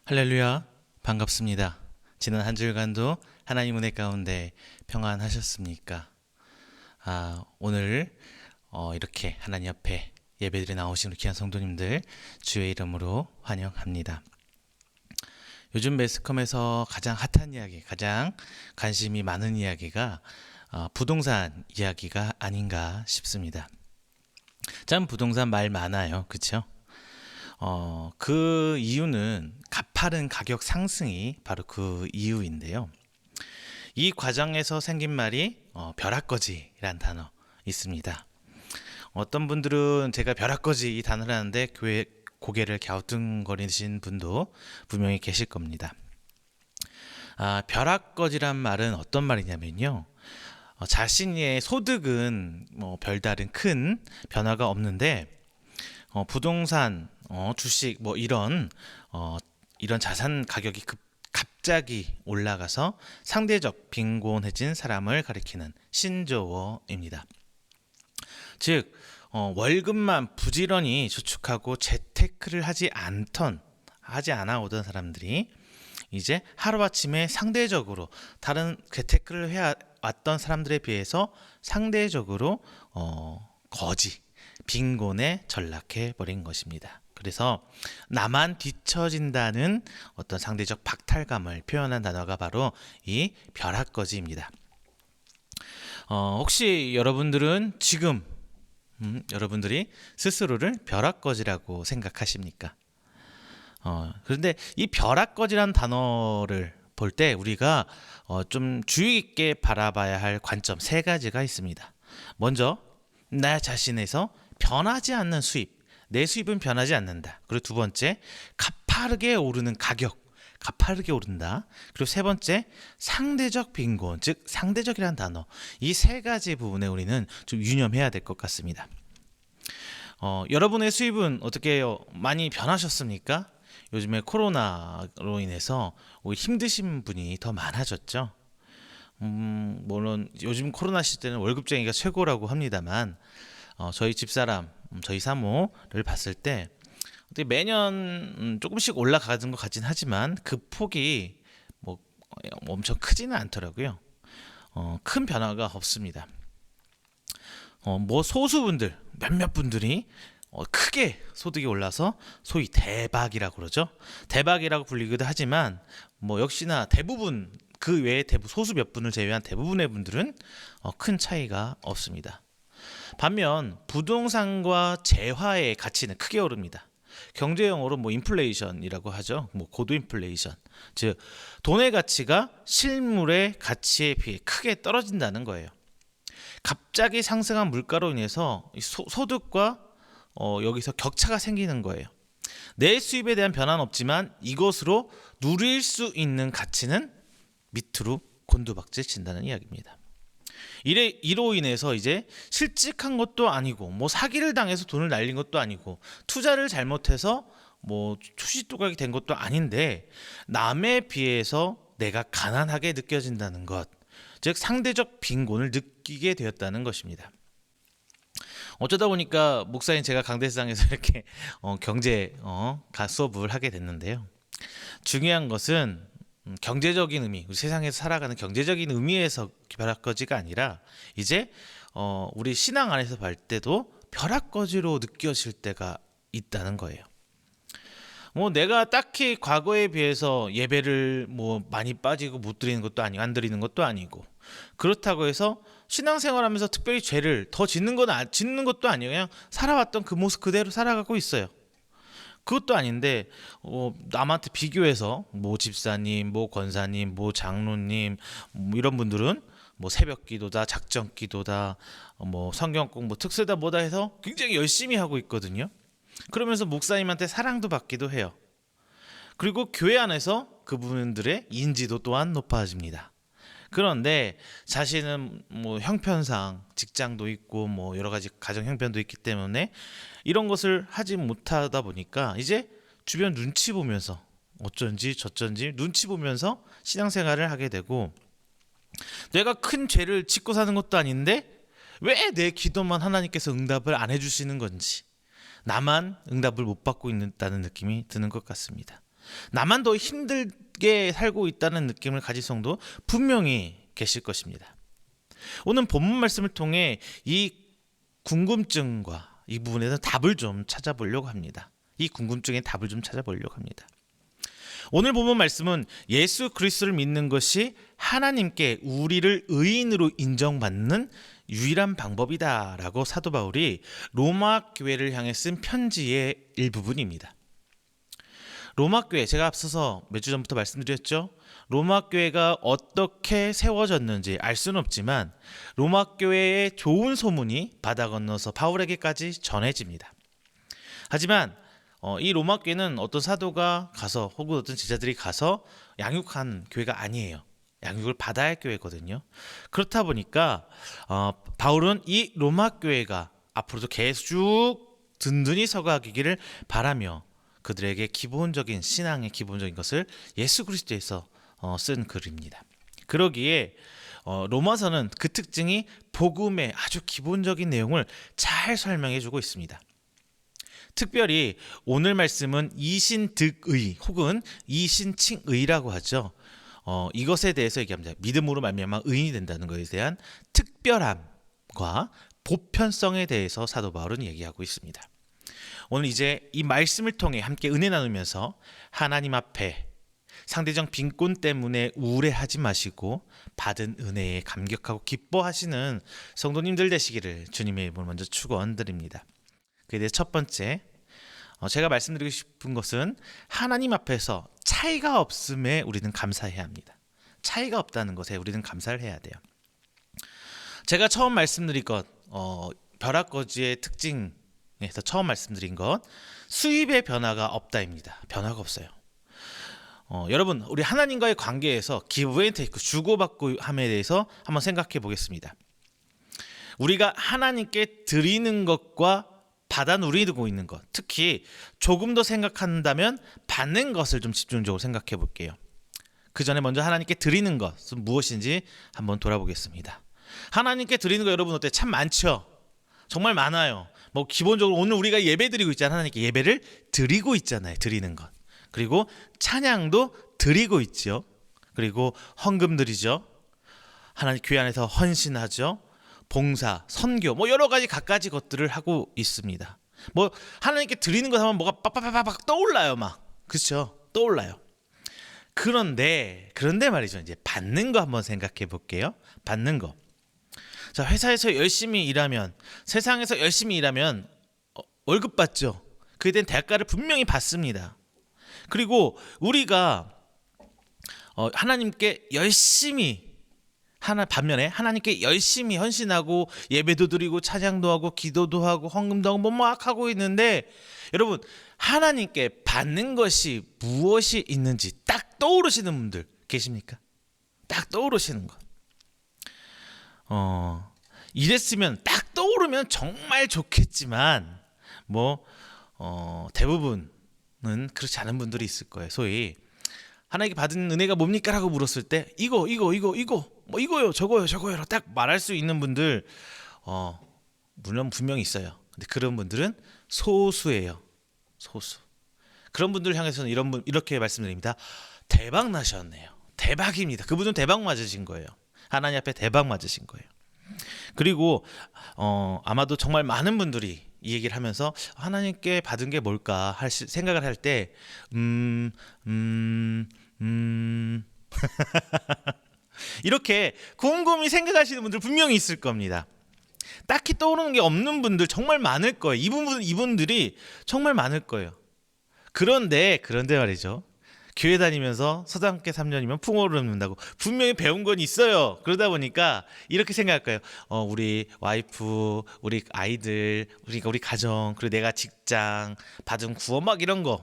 할렐루야, 반갑습니다. 지난 한 주간도 하나님 은혜 가운데 평안하셨습니까? 오늘 이렇게 하나님 앞에 예배드려 나오신 우리 귀한 성도님들 주의 이름으로 환영합니다. 요즘 매스컴에서 가장 핫한 이야기, 가장 관심이 많은 이야기가 부동산 이야기가 아닌가 싶습니다. 참 부동산 말 많아요, 그렇죠? 그 이유는 가파른 가격 상승이 바로 그 이유인데요. 이 과정에서 생긴 말이 벼락거지란 단어 있습니다. 어떤 분들은 제가 벼락거지 이 단어를 하는데 고개를 갸우뚱거리신 분도 분명히 계실 겁니다. 벼락거지란 말은 어떤 말이냐면요. 자신의 소득은 별다른 큰 변화가 없는데 부동산, 주식 이런 자산 가격이 갑자기 올라가서 상대적 빈곤해진 사람을 가리키는 신조어입니다. 즉 월급만 부지런히 저축하고 재테크를 하지 않아 오던 사람들이 이제 하루아침에 상대적으로 다른 재테크를 해왔던 사람들에 비해서 상대적으로 빈곤에 전락해 버린 것입니다. 그래서 나만 뒤처진다는 어떤 상대적 박탈감을 표현한 단어가 바로 이 벼락거지입니다. 혹시 여러분들은 지금 여러분들이 스스로를 벼락거지라고 생각하십니까? 그런데 이 벼락거지라는 단어를 볼 때 우리가 좀 주의 깊게 바라봐야 할 관점 세 가지가 있습니다. 먼저 나 자신에서 변하지 않는 수입, 내 수입은 변하지 않는다. 그리고 두 번째, 가파르게 오르는 가격, 가파르게 오른다. 그리고 세 번째, 상대적 빈곤, 즉 상대적이라는 단어. 이 세 가지 부분에 우리는 좀 유념해야 될 것 같습니다. 여러분의 수입은 어떻게 많이 변하셨습니까? 요즘에 코로나로 인해서 힘드신 분이 더 많아졌죠. 물론 요즘 코로나 시대는 월급쟁이가 최고라고 합니다만 저희 집사람, 저희 사모를 봤을 때 매년 조금씩 올라가는 것 같긴 하지만 그 폭이 엄청 크지는 않더라고요. 큰 변화가 없습니다. 소수분들, 몇몇 분들이 크게 소득이 올라서 소위 대박이라고 그러죠. 대박이라고 불리기도 하지만 역시나 대부분 그 외에 소수 몇 분을 제외한 대부분의 분들은 큰 차이가 없습니다. 반면 부동산과 재화의 가치는 크게 오릅니다. 경제용어로 인플레이션이라고 하죠. 고도 인플레이션. 즉 돈의 가치가 실물의 가치에 비해 크게 떨어진다는 거예요. 갑자기 상승한 물가로 인해서 소득과 여기서 격차가 생기는 거예요. 내 수입에 대한 변화는 없지만 이것으로 누릴 수 있는 가치는 밑으로 곤두박질친다는 이야기입니다. 이로 인해서 이제 실직한 것도 아니고 사기를 당해서 돈을 날린 것도 아니고 투자를 잘못해서 초시또각이 된 것도 아닌데 남에 비해서 내가 가난하게 느껴진다는 것, 즉 상대적 빈곤을 느끼게 되었다는 것입니다. 어쩌다 보니까 목사님 제가 강대상에서 이렇게 경제 수업을 하게 됐는데요. 중요한 것은 경제적인 의미, 우리 세상에서 살아가는 경제적인 의미에서 벼락거지가 아니라 이제 우리 신앙 안에서 볼 때도 벼락거지로 느껴질 때가 있다는 거예요. 내가 딱히 과거에 비해서 예배를 많이 빠지고 못 드리는 것도 아니고 안 드리는 것도 아니고 그렇다고 해서 신앙생활하면서 특별히 죄를 더 짓는 것도 아니에요. 그냥 살아왔던 그 모습 그대로 살아가고 있어요. 그것도 아닌데 남한테 비교해서 집사님, 권사님, 장로님 이런 분들은 새벽 기도다, 작정 기도다, 성경 공부 특세다 뭐다 해서 굉장히 열심히 하고 있거든요. 그러면서 목사님한테 사랑도 받기도 해요. 그리고 교회 안에서 그분들의 인지도 또한 높아집니다. 그런데 자신은 형편상 직장도 있고 여러 가지 가정 형편도 있기 때문에 이런 것을 하지 못하다 보니까 이제 주변 눈치 보면서 어쩐지 저쩐지 눈치 보면서 신앙생활을 하게 되고 내가 큰 죄를 짓고 사는 것도 아닌데 왜 내 기도만 하나님께서 응답을 안 해주시는 건지 나만 응답을 못 받고 있다는 느낌이 드는 것 같습니다. 나만 더 힘들게 살고 있다는 느낌을 가질 성도 분명히 계실 것입니다. 오늘 본문 말씀을 통해 이 궁금증과 이 부분에서 답을 좀 찾아보려고 합니다. 이 궁금증의 답을 좀 찾아보려고 합니다. 오늘 본문 말씀은 예수 그리스도를 믿는 것이 하나님께 우리를 의인으로 인정받는 유일한 방법이다라고 사도 바울이 로마 교회를 향해 쓴 편지의 일부분입니다. 로마 교회, 제가 앞서서 몇 주 전부터 말씀드렸죠. 로마 교회가 어떻게 세워졌는지 알 수는 없지만 로마 교회의 좋은 소문이 바다 건너서 바울에게까지 전해집니다. 하지만 이 로마 교회는 어떤 사도가 가서 혹은 어떤 제자들이 가서 양육한 교회가 아니에요. 양육을 받아야 할 교회거든요. 그렇다 보니까 바울은 이 로마 교회가 앞으로도 계속 든든히 서가기를 바라며 그들에게 기본적인 신앙의 기본적인 것을 예수 그리스도에서 쓴 글입니다. 그러기에 로마서는 그 특징이 복음의 아주 기본적인 내용을 잘 설명해주고 있습니다. 특별히 오늘 말씀은 이신득의 혹은 이신칭의라고 하죠. 이것에 대해서 얘기합니다. 믿음으로 말미암아 의인이 된다는 것에 대한 특별함과 보편성에 대해서 사도 바울은 얘기하고 있습니다. 오늘 이제 이 말씀을 통해 함께 은혜 나누면서 하나님 앞에 상대적 빈곤 때문에 우울해하지 마시고 받은 은혜에 감격하고 기뻐하시는 성도님들 되시기를 주님의 이름으로 먼저 축원드립니다. 그에 대해 첫 번째, 제가 말씀드리고 싶은 것은 하나님 앞에서 차이가 없음에 우리는 감사해야 합니다. 차이가 없다는 것에 우리는 감사를 해야 돼요. 제가 처음 말씀드린 것, 벼락거지의 특징에서 처음 말씀드린 것, 수입의 변화가 없다입니다. 변화가 없어요. 여러분, 우리 하나님과의 관계에서 기브 앤 테이크, 주고받고 함에 대해서 한번 생각해 보겠습니다. 우리가 하나님께 드리는 것과 받아 누리고 있는 것, 특히 조금 더 생각한다면 받는 것을 좀 집중적으로 생각해 볼게요. 그 전에 먼저 하나님께 드리는 것은 무엇인지 한번 돌아보겠습니다. 하나님께 드리는 거 여러분 어때요? 참 많죠? 정말 많아요. 뭐 기본적으로 오늘 우리가 예배 드리고 있잖아요. 하나님께 예배를 드리고 있잖아요. 드리는 것. 그리고 찬양도 드리고 있죠. 그리고 헌금 드리죠. 하나님 교회 안에서 헌신하죠. 봉사, 선교, 뭐 여러 가지 갖가지 것들을 하고 있습니다. 뭐 하나님께 드리는 것 하면 뭐가 빡빡빡빡 떠올라요, 막. 그렇죠? 떠올라요. 그런데 말이죠. 이제 받는 거 한번 생각해 볼게요. 받는 거. 자, 회사에서 열심히 일하면, 세상에서 열심히 일하면 월급 받죠. 그에 대한 대가를 분명히 받습니다. 그리고 우리가 하나님께 열심히 반면에 하나님께 열심히 헌신하고 예배도 드리고 찬양도 하고 기도도 하고 헌금도 하고 막 하고 있는데 여러분 하나님께 받는 것이 무엇이 있는지 딱 떠오르시는 분들 계십니까? 딱 떠오르시는 것. 이랬으면 딱 떠오르면 정말 좋겠지만 대부분은 그렇지 않은 분들이 있을 거예요. 소위 하나님께 받은 은혜가 뭡니까? 라고 물었을 때 이거 뭐 이거요 저거요 딱 말할 수 있는 분들 물론 분명히 있어요. 근데 그런 분들은 소수예요. 소수. 그런 분들을 향해서는 이렇게 말씀드립니다. 대박 나셨네요. 대박입니다. 그분은 대박 맞으신 거예요. 하나님 앞에 대박 맞으신 거예요. 그리고 아마도 정말 많은 분들이 이 얘기를 하면서 하나님께 받은 게 뭘까 생각을 할 때 이렇게 곰곰이 생각하시는 분들 분명히 있을 겁니다. 딱히 떠오르는 게 없는 분들 정말 많을 거예요. 이분들이 정말 많을 거예요. 그런데 말이죠. 교회 다니면서 서당계 3년이면 풍어를 읊는다고 분명히 배운 건 있어요. 그러다 보니까 이렇게 생각할 거예요. 우리 와이프, 우리 아이들, 우리 가정, 그리고 내가 직장, 받은 구원 막 이런 걸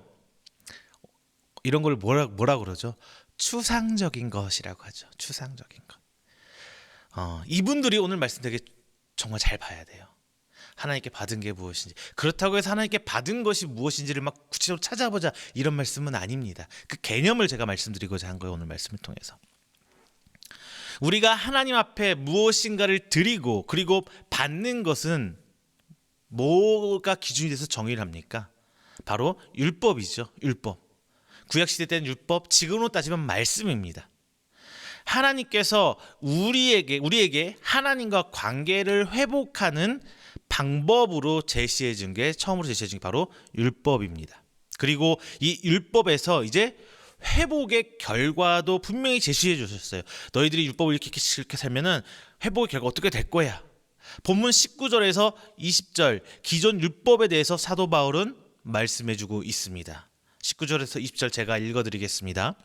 뭐라 그러죠? 추상적인 것이라고 하죠. 추상적인 것. 이분들이 오늘 말씀 되게 정말 잘 봐야 돼요. 하나님께 받은 게 무엇인지. 그렇다고 해서 하나님께 받은 것이 무엇인지를 막 구체적으로 찾아보자 이런 말씀은 아닙니다. 그 개념을 제가 말씀드리고자 한 거예요. 오늘 말씀을 통해서. 우리가 하나님 앞에 무엇인가를 드리고 그리고 받는 것은 뭐가 기준이 돼서 정의를 합니까? 바로 율법이죠. 율법. 구약 시대 때는 율법, 지금으로 따지면 말씀입니다. 하나님께서 우리에게 하나님과 관계를 회복하는 방법으로 제시해 준 게, 처음으로 제시해 준 게 바로 율법입니다. 그리고 이 율법에서 이제 회복의 결과도 분명히 제시해 주셨어요. 너희들이 율법을 이렇게 살면은 회복의 결과 어떻게 될 거야. 본문 19절에서 20절 기존 율법에 대해서 사도 바울은 말씀해 주고 있습니다. 19절에서 20절 제가 읽어드리겠습니다.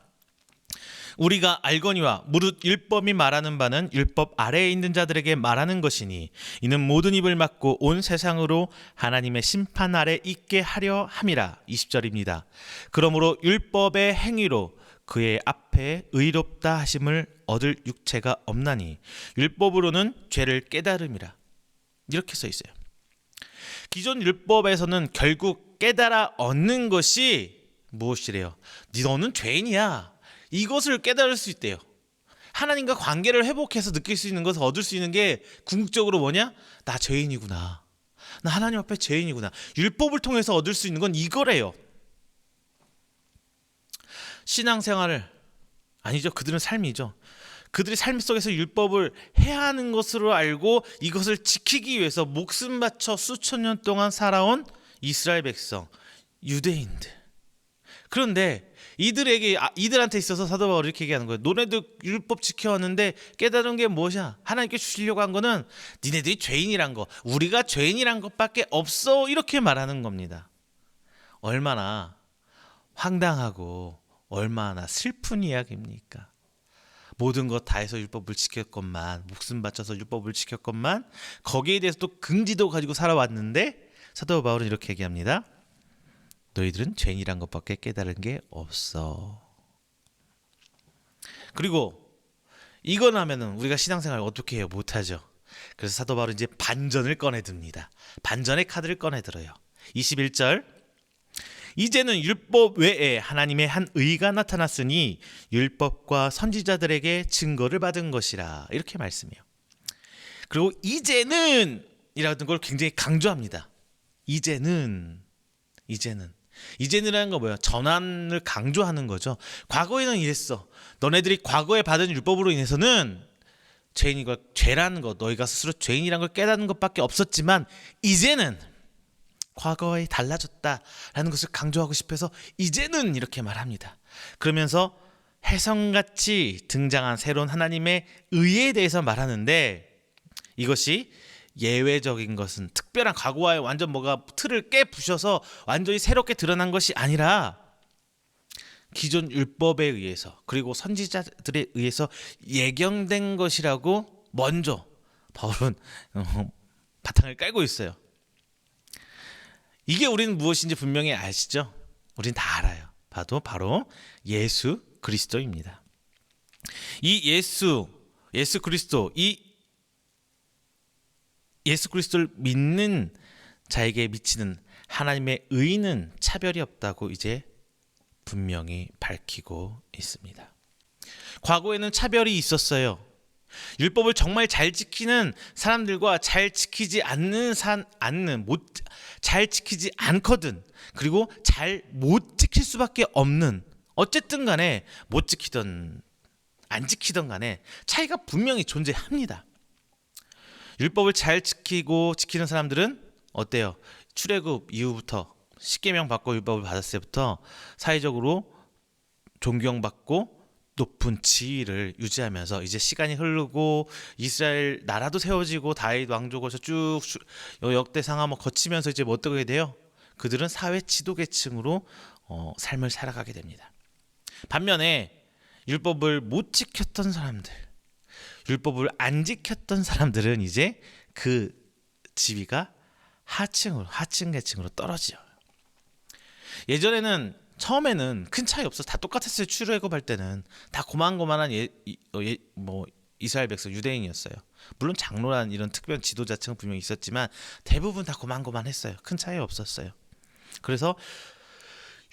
우리가 알거니와 무릇 율법이 말하는 바는 율법 아래에 있는 자들에게 말하는 것이니 이는 모든 입을 막고 온 세상으로 하나님의 심판 아래 있게 하려 함이라. 20절입니다. 그러므로 율법의 행위로 그의 앞에 의롭다 하심을 얻을 육체가 없나니 율법으로는 죄를 깨달음이라. 이렇게 써 있어요. 기존 율법에서는 결국 깨달아 얻는 것이 무엇이래요? 너는 죄인이야. 이것을 깨달을 수 있대요. 하나님과 관계를 회복해서 느낄 수 있는 것을 얻을 수 있는 게 궁극적으로 뭐냐? 나 죄인이구나. 나 하나님 앞에 죄인이구나. 율법을 통해서 얻을 수 있는 건 이거래요. 신앙생활을 아니죠. 그들은 삶이죠. 그들의 삶 속에서 율법을 해야 하는 것으로 알고 이것을 지키기 위해서 목숨 바쳐 수천 년 동안 살아온 이스라엘 백성, 유대인들. 그런데 이들한테 있어서 사도 바울이 이렇게 얘기하는 거예요. 너네들 율법 지켜왔는데 깨달은 게 무엇이야? 하나님께 주시려고 한 거는 니네들이 죄인이란 거, 우리가 죄인이란 것밖에 없어. 이렇게 말하는 겁니다. 얼마나 황당하고 얼마나 슬픈 이야기입니까? 모든 것 다 해서 율법을 지켰건만, 목숨 바쳐서 율법을 지켰건만 거기에 대해서 또 긍지도 가지고 살아왔는데 사도 바울은 이렇게 얘기합니다. 너희들은 죄인이란 것밖에 깨달은 게 없어. 그리고 이건 하면은 우리가 신앙생활 어떻게 해요? 못하죠. 그래서 사도 바울은 이제 반전을 꺼내듭니다. 반전의 카드를 꺼내들어요. 21절 이제는 율법 외에 하나님의 한 의가 나타났으니 율법과 선지자들에게 증거를 받은 것이라. 이렇게 말씀해요. 그리고 이제는 이라는 걸 굉장히 강조합니다. 이제는이라는 거 뭐야? 전환을 강조하는 거죠. 과거에는 이랬어. 너네들이 과거에 받은 율법으로 인해서는 죄인인 걸, 죄라는 거, 너희가 스스로 죄인이라는 걸 깨닫는 것밖에 없었지만 이제는 과거에 달라졌다라는 것을 강조하고 싶어서 이제는 이렇게 말합니다. 그러면서 혜성같이 등장한 새로운 하나님의 의에 대해서 말하는데 이것이 예외적인 것은 특별한 과거와의 완전 뭐가 틀을 깨부셔서 완전히 새롭게 드러난 것이 아니라 기존 율법에 의해서 그리고 선지자들에 의해서 예견된 것이라고 먼저 바울은 바탕을 깔고 있어요. 이게 우리는 무엇인지 분명히 아시죠? 우린 다 알아요. 바로 예수 그리스도입니다. 이 예수 그리스도, 이 예수 그리스도를 믿는 자에게 미치는 하나님의 의는 차별이 없다고 이제 분명히 밝히고 있습니다. 과거에는 차별이 있었어요. 율법을 정말 잘 지키는 사람들과 잘 지키지 잘 지키지 않거든. 그리고 잘 못 지킬 수밖에 없는, 어쨌든 간에 못 지키던 안 지키던 간에 차이가 분명히 존재합니다. 율법을 잘 지키는 사람들은 어때요? 출애굽 이후부터 십계명 받고 율법을 받았을 때부터 사회적으로 존경받고 높은 지위를 유지하면서 이제 시간이 흐르고 이스라엘 나라도 세워지고 다윗 왕조에서 쭉 역대상하 거치면서 이제 뭐 어떻게 돼요? 그들은 사회 지도계층으로 삶을 살아가게 됩니다. 반면에 율법을 못 지켰던 사람들, 율법을 안 지켰던 사람들은 이제 그 지위가 하층 계층으로 떨어져요. 예전에는 처음에는 큰 차이 없어. 다 똑같았어요. 출애굽할 때는 다 고만고만한 이스라엘 백성 유대인이었어요. 물론 장로란 이런 특별한 지도자층은 분명히 있었지만 대부분 다 고만고만했어요. 큰 차이 없었어요. 그래서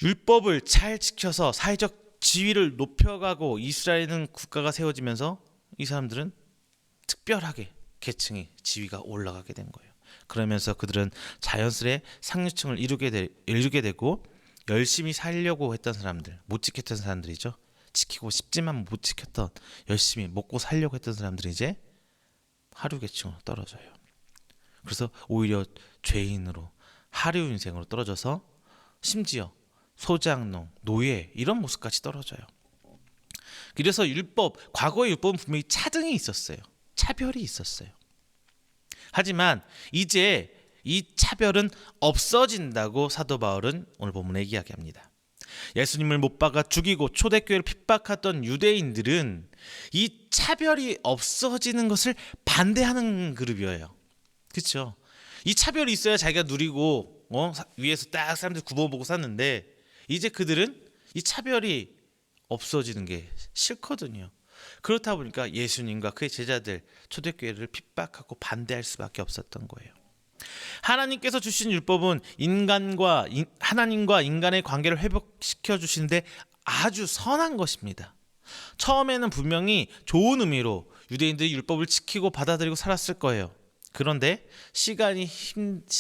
율법을 잘 지켜서 사회적 지위를 높여가고 이스라엘은 국가가 세워지면서 이 사람들은 특별하게 계층의 지위가 올라가게 된 거예요. 그러면서 그들은 자연스레 상류층을 이루게 되고 열심히 살려고 했던 사람들, 못 지켰던 사람들이죠. 지키고 싶지만 못 지켰던, 열심히 먹고 살려고 했던 사람들이 이제 하류 계층으로 떨어져요. 그래서 오히려 죄인으로, 하류 인생으로 떨어져서 심지어 소장농, 노예 이런 모습까지 떨어져요. 그래서 과거의 율법은 분명히 차등이 있었어요. 차별이 있었어요. 하지만 이제 이 차별은 없어진다고 사도 바울은 오늘 본문에 이야기합니다. 예수님을 못 박아 죽이고 초대교회를 핍박했던 유대인들은 이 차별이 없어지는 것을 반대하는 그룹이에요. 그렇죠? 이 차별이 있어야 자기가 누리고 위에서 딱 사람들 굽어보고 샀는데 이제 그들은 이 차별이 없어지는 게 싫거든요. 그렇다 보니까 예수님과 그의 제자들 초대교회를 핍박하고 반대할 수밖에 없었던 거예요. 하나님께서 주신 율법은 하나님과 인간의 관계를 회복시켜 주시는데 아주 선한 것입니다. 처음에는 분명히 좋은 의미로 유대인들이 율법을 지키고 받아들이고 살았을 거예요. 그런데 시간이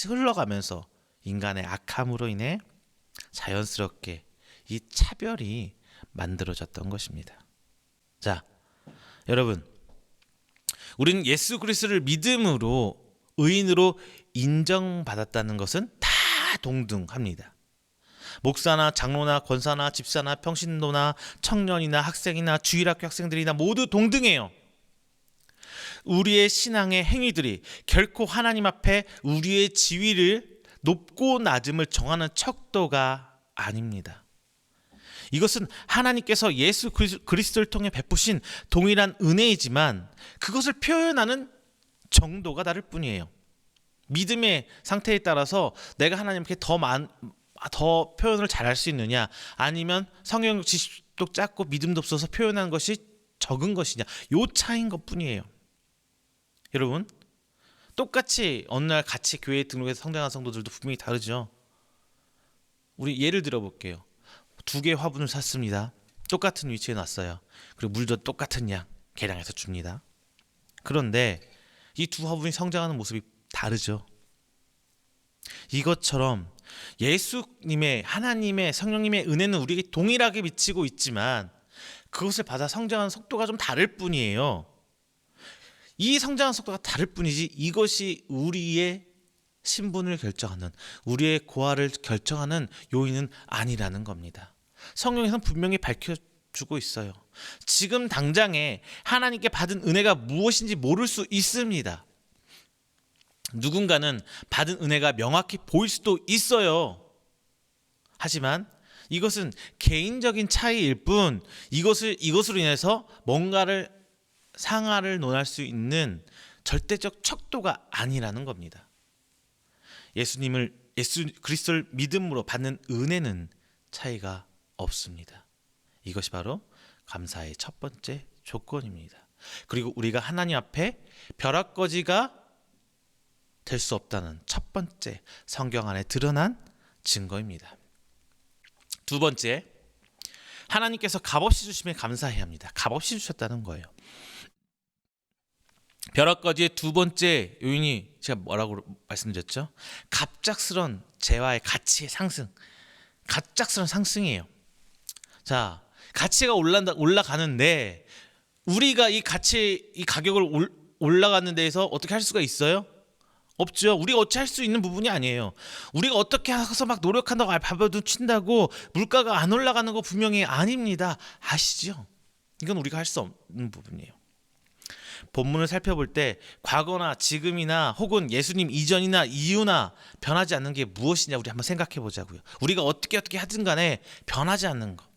흘러가면서 인간의 악함으로 인해 자연스럽게 이 차별이 만들어졌던 것입니다. 자, 여러분, 우리는 예수 그리스도를 믿음으로 의인으로 인정받았다는 것은 다 동등합니다. 목사나 장로나 권사나 집사나 평신도나 청년이나 학생이나 주일학교 학생들이나 모두 동등해요. 우리의 신앙의 행위들이 결코 하나님 앞에 우리의 지위를 높고 낮음을 정하는 척도가 아닙니다. 이것은 하나님께서 예수 그리스도를 통해 베푸신 동일한 은혜이지만 그것을 표현하는 정도가 다를 뿐이에요. 믿음의 상태에 따라서 내가 하나님께 더 표현을 잘할 수 있느냐, 아니면 성경 지식도 작고 믿음도 없어서 표현하는 것이 적은 것이냐, 요 차이인 것뿐이에요. 여러분, 똑같이 어느 날 같이 교회에 등록해서 성장한 성도들도 분명히 다르죠. 우리 예를 들어 볼게요. 2개의 화분을 샀습니다. 똑같은 위치에 놨어요. 그리고 물도 똑같은 양 계량해서 줍니다. 그런데 이 두 화분이 성장하는 모습이 다르죠. 이것처럼 예수님의, 하나님의, 성령님의 은혜는 우리에게 동일하게 미치고 있지만 그것을 받아 성장하는 속도가 좀 다를 뿐이에요. 이 성장하는 속도가 다를 뿐이지 이것이 우리의 신분을 결정하는, 우리의 고하를 결정하는 요인은 아니라는 겁니다. 성경에서는 분명히 밝혀주고 있어요. 지금 당장에 하나님께 받은 은혜가 무엇인지 모를 수 있습니다. 누군가는 받은 은혜가 명확히 보일 수도 있어요. 하지만 이것은 개인적인 차이일 뿐, 이것으로 인해서 뭔가를 상하를 논할 수 있는 절대적 척도가 아니라는 겁니다. 예수 그리스도를 믿음으로 받는 은혜는 차이가 없습니다. 이것이 바로 감사의 첫 번째 조건입니다. 그리고 우리가 하나님 앞에 벼락거지가 될 수 없다는 첫 번째 성경 안에 드러난 증거입니다. 두 번째, 하나님께서 값없이 주심에 감사해야 합니다. 값없이 주셨다는 거예요. 벼락거지의 두 번째 요인이 제가 뭐라고 말씀드렸죠? 갑작스런 재화의 가치의 상승, 갑작스런 상승이에요. 자, 가치가 올라가는데 우리가 이 가격을 올라가는 데에서 어떻게 할 수가 있어요? 없죠. 우리가 어찌 할 수 있는 부분이 아니에요. 우리가 어떻게 해서 막 노력한다고 발버둥 친다고 물가가 안 올라가는 거 분명히 아닙니다. 아시죠? 이건 우리가 할 수 없는 부분이에요. 본문을 살펴볼 때 과거나 지금이나 혹은 예수님 이전이나 이후나 변하지 않는 게 무엇이냐 우리 한번 생각해 보자고요. 우리가 어떻게 하든 간에 변하지 않는 것.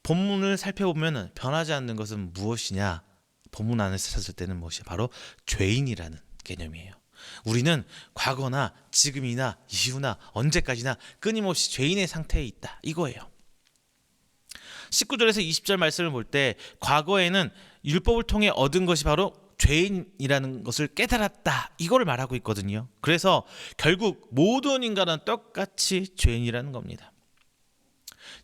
본문을 살펴보면 변하지 않는 것은 무엇이냐? 본문 안에서 찾을 때는 무엇이야? 바로 죄인이라는 개념이에요. 우리는 과거나 지금이나 이후나 언제까지나 끊임없이 죄인의 상태에 있다. 이거예요. 19절에서 20절 말씀을 볼 때 과거에는 율법을 통해 얻은 것이 바로 죄인이라는 것을 깨달았다. 이거를 말하고 있거든요. 그래서 결국 모든 인간은 똑같이 죄인이라는 겁니다.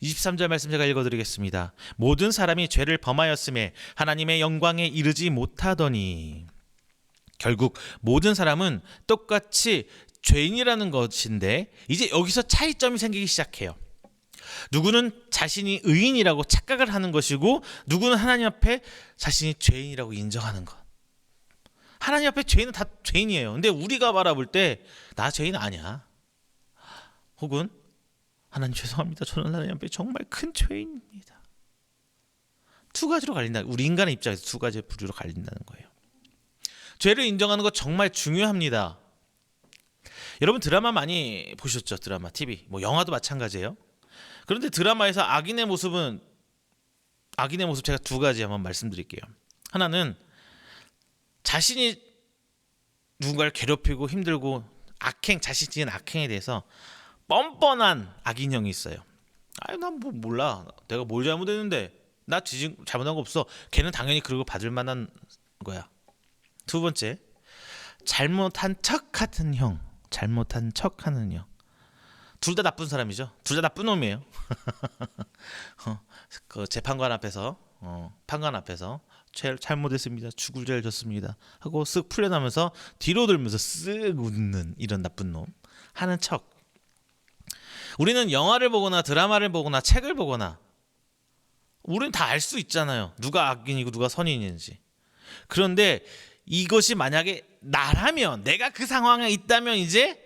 23절 말씀 제가 읽어드리겠습니다. 모든 사람이 죄를 범하였음에 하나님의 영광에 이르지 못하더니 결국 모든 사람은 똑같이 죄인이라는 것인데 이제 여기서 차이점이 생기기 시작해요. 누구는 자신이 의인이라고 착각을 하는 것이고 누구는 하나님 앞에 자신이 죄인이라고 인정하는 것. 하나님 앞에 죄인은 다 죄인이에요. 근데 우리가 바라볼 때 나 죄인 아니야. 혹은 하나님 죄송합니다. 저는 하나님 앞에 정말 큰 죄인입니다. 두 가지로 갈린다. 우리 인간의 입장에서 두 가지 부류로 갈린다는 거예요. 죄를 인정하는 것 정말 중요합니다. 여러분 드라마 많이 보셨죠? 드라마, TV, 뭐 영화도 마찬가지예요. 그런데 드라마에서 악인의 모습 제가 두 가지 한번 말씀드릴게요. 하나는 자신이 누군가를 괴롭히고 힘들고 자신 지은 악행에 대해서 뻔뻔한 악인형이 있어요. 아유 난 뭐 몰라. 내가 뭘 잘못했는데 나 잘못한 거 없어. 걔는 당연히 그러고 받을 만한 거야. 두 번째, 잘못한 척하는 형. 둘 다 나쁜 사람이죠. 둘 다 나쁜 놈이에요. 그 재판관 앞에서 판관 앞에서 잘못했습니다. 죽을 죄를 졌습니다. 하고 쓱 풀려나면서 뒤로 돌면서 쓱 웃는 이런 나쁜 놈 하는 척. 우리는 영화를 보거나 드라마를 보거나 책을 보거나 우리는 다 알 수 있잖아요. 누가 악인이고 누가 선인인지. 그런데 이것이 만약에 나라면, 내가 그 상황에 있다면 이제